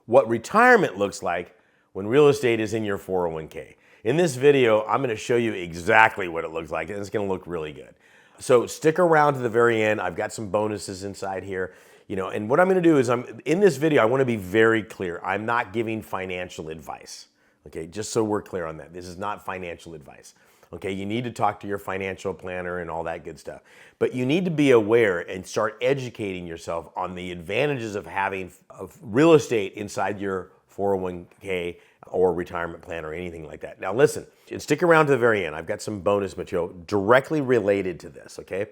what retirement looks like when real estate is in your 401k. In this video, I'm going to show you exactly what it looks like, and it's going to look really good. So stick around to the very end. I've got some bonuses inside here. And what I'm going to do is in this video, I want to be very clear. I'm not giving financial advice. Okay, just so we're clear on that. This is not financial advice. Okay, you need to talk to your financial planner and all that good stuff. But you need to be aware and start educating yourself on the advantages of having real estate inside your 401k or retirement plan or anything like that. Now listen, and stick around to the very end. I've got some bonus material directly related to this, okay?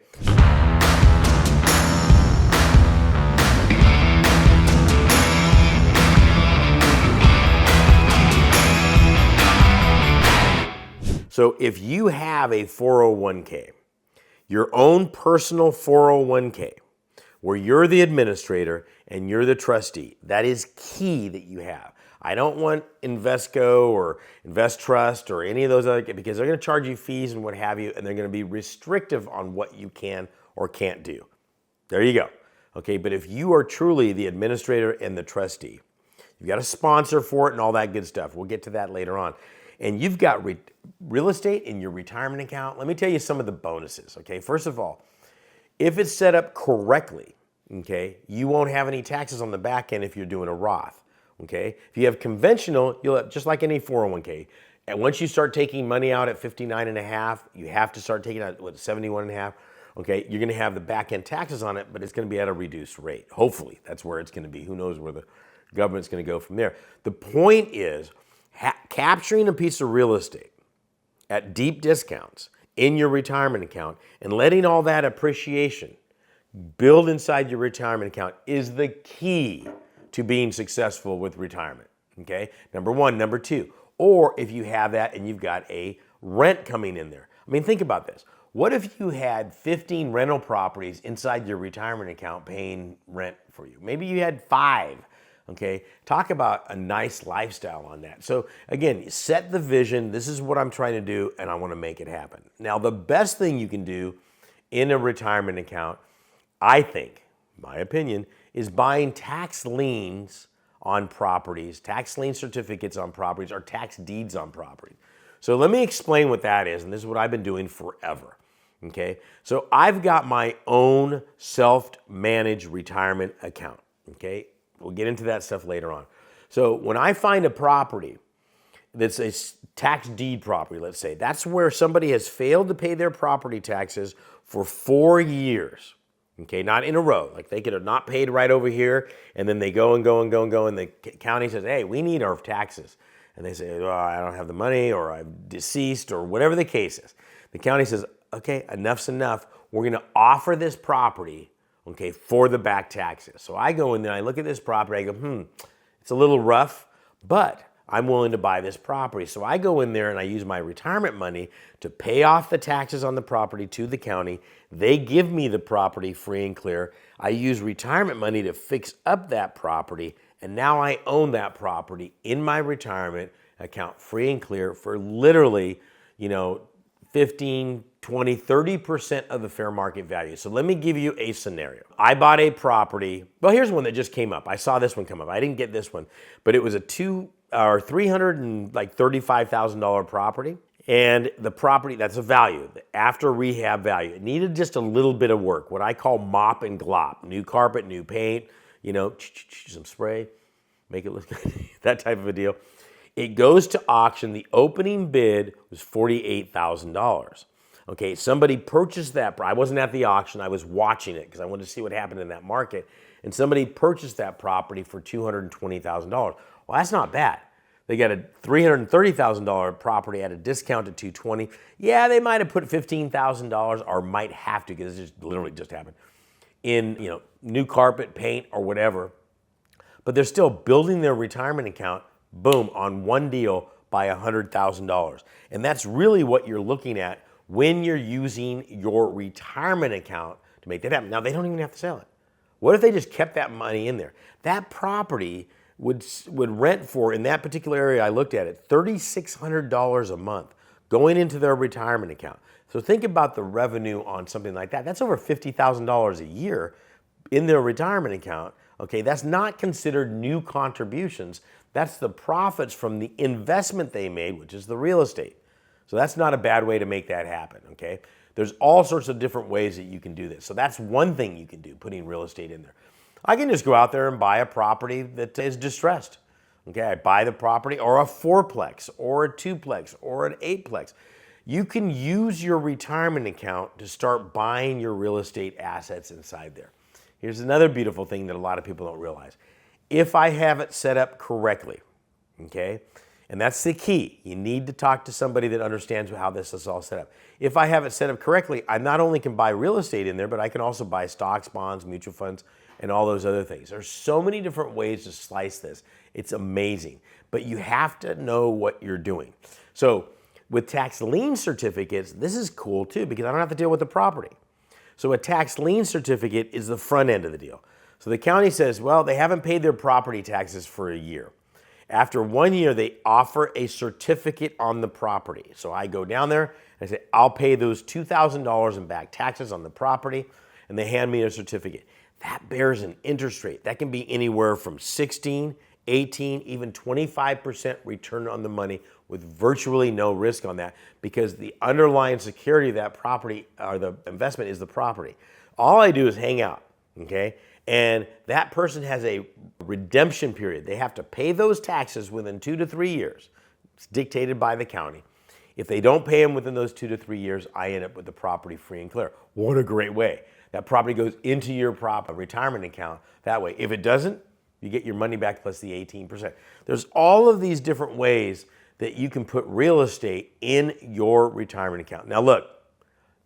So if you have a 401k, your own personal 401k, where you're the administrator and you're the trustee, that is key that you have. I don't want Invesco or Invest Trust or any of those other, because they're going to charge you fees and what have you, and they're going to be restrictive on what you can or can't do. There you go. Okay, but if you are truly the administrator and the trustee, you've got a sponsor for it and all that good stuff. We'll get to that later on. And you've got real estate in your retirement account. Let me tell you some of the bonuses, okay? First of all, if it's set up correctly, okay, you won't have any taxes on the back end if you're doing a Roth, okay? If you have conventional, you'll have, just like any 401k, and once you start taking money out at 59.5, you have to start taking out, 71.5, okay? You're gonna have the back end taxes on it, but it's gonna be at a reduced rate. Hopefully, that's where it's gonna be. Who knows where the government's gonna go from there. The point is, capturing a piece of real estate at deep discounts in your retirement account and letting all that appreciation build inside your retirement account is the key to being successful with retirement, okay? Number one. Number two, or if you have that and you've got a rent coming in there. I mean, think about this. What if you had 15 rental properties inside your retirement account paying rent for you? Maybe you had 5. Okay, talk about a nice lifestyle on that. So again, set the vision. This is what I'm trying to do, and I want to make it happen. Now, the best thing you can do in a retirement account, I think, my opinion, is buying tax liens on properties, tax lien certificates on properties, or tax deeds on property. So let me explain what that is, and this is what I've been doing forever. Okay, so I've got my own self-managed retirement account. Okay. We'll get into that stuff later on. So when I find a property that's a tax deed property, let's say, that's where somebody has failed to pay their property taxes for 4 years, okay, not in a row. Like they could have not paid right over here, and then they go and go and go and go, and the county says, hey, we need our taxes. And they say, well, I don't have the money, or I'm deceased, or whatever the case is. The county says, okay, enough's enough. We're going to offer this property, okay, for the back taxes. So I go in there, I look at this property, I go, it's a little rough, but I'm willing to buy this property. So I go in there and I use my retirement money to pay off the taxes on the property to the county. They give me the property free and clear. I use retirement money to fix up that property, and now I own that property in my retirement account free and clear for literally, 15, 20, 30% of the fair market value. So let me give you a scenario. I bought a property. Well, here's one that just came up. I saw this one come up. I didn't get this one, but it was a $335,000 property. And the property, that's a value, after rehab value. It needed just a little bit of work, what I call mop and glop. New carpet, new paint, some spray, make it look good, that type of a deal. It goes to auction. The opening bid was $48,000. Okay, somebody purchased that. I wasn't at the auction. I was watching it because I wanted to see what happened in that market. And somebody purchased that property for $220,000. Well, that's not bad. They got a $330,000 property at a discount to $220,000. Yeah, they might have put $15,000, or might have to, because it literally just happened, in new carpet, paint, or whatever. But they're still building their retirement account, boom, on one deal by $100,000. And that's really what you're looking at when you're using your retirement account to make that happen. Now, they don't even have to sell it. What if they just kept that money in there? That property would rent for, in that particular area I looked at it, $3,600 a month going into their retirement account. So think about the revenue on something like that. That's over $50,000 a year in their retirement account Okay, that's not considered new contributions. That's the profits from the investment they made, which is the real estate. So that's not a bad way to make that happen, okay? There's all sorts of different ways that you can do this. So that's one thing you can do, putting real estate in there. I can just go out there and buy a property that is distressed. Okay, I buy the property, or a fourplex, or a twoplex, or an eightplex. You can use your retirement account to start buying your real estate assets inside there. Here's another beautiful thing that a lot of people don't realize. If I have it set up correctly, okay, and that's the key. You need to talk to somebody that understands how this is all set up. If I have it set up correctly, I not only can buy real estate in there, but I can also buy stocks, bonds, mutual funds, and all those other things. There's so many different ways to slice this. It's amazing. But you have to know what you're doing. So with tax lien certificates, this is cool too, because I don't have to deal with the property. So a tax lien certificate is the front end of the deal. So the county says, well, they haven't paid their property taxes for a year. After 1 year, they offer a certificate on the property. So I go down there and I say, I'll pay those $2,000 in back taxes on the property, and they hand me a certificate. That bears an interest rate. That can be anywhere from 16, 18, even 25% return on the money with virtually no risk on that, because the underlying security of that property or the investment is the property. All I do is hang out, okay? And that person has a redemption period. They have to pay those taxes within 2 to 3 years. It's dictated by the county. If they don't pay them within those 2 to 3 years, I end up with the property free and clear. What a great way. That property goes into your retirement account that way. If it doesn't, you get your money back plus the 18%. There's all of these different ways that you can put real estate in your retirement account. Now look,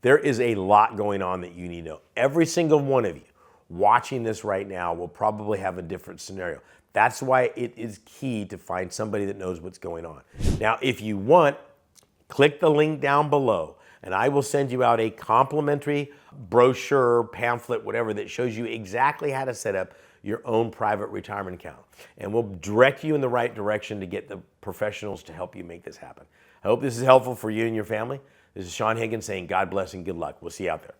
there is a lot going on that you need to know. Every single one of you watching this right now will probably have a different scenario. That's why it is key to find somebody that knows what's going on. Now, if you want, click the link down below and I will send you out a complimentary brochure, pamphlet, whatever, that shows you exactly how to set up your own private retirement account. And we'll direct you in the right direction to get the professionals to help you make this happen. I hope this is helpful for you and your family. This is Saen Higgins saying God bless and good luck. We'll see you out there.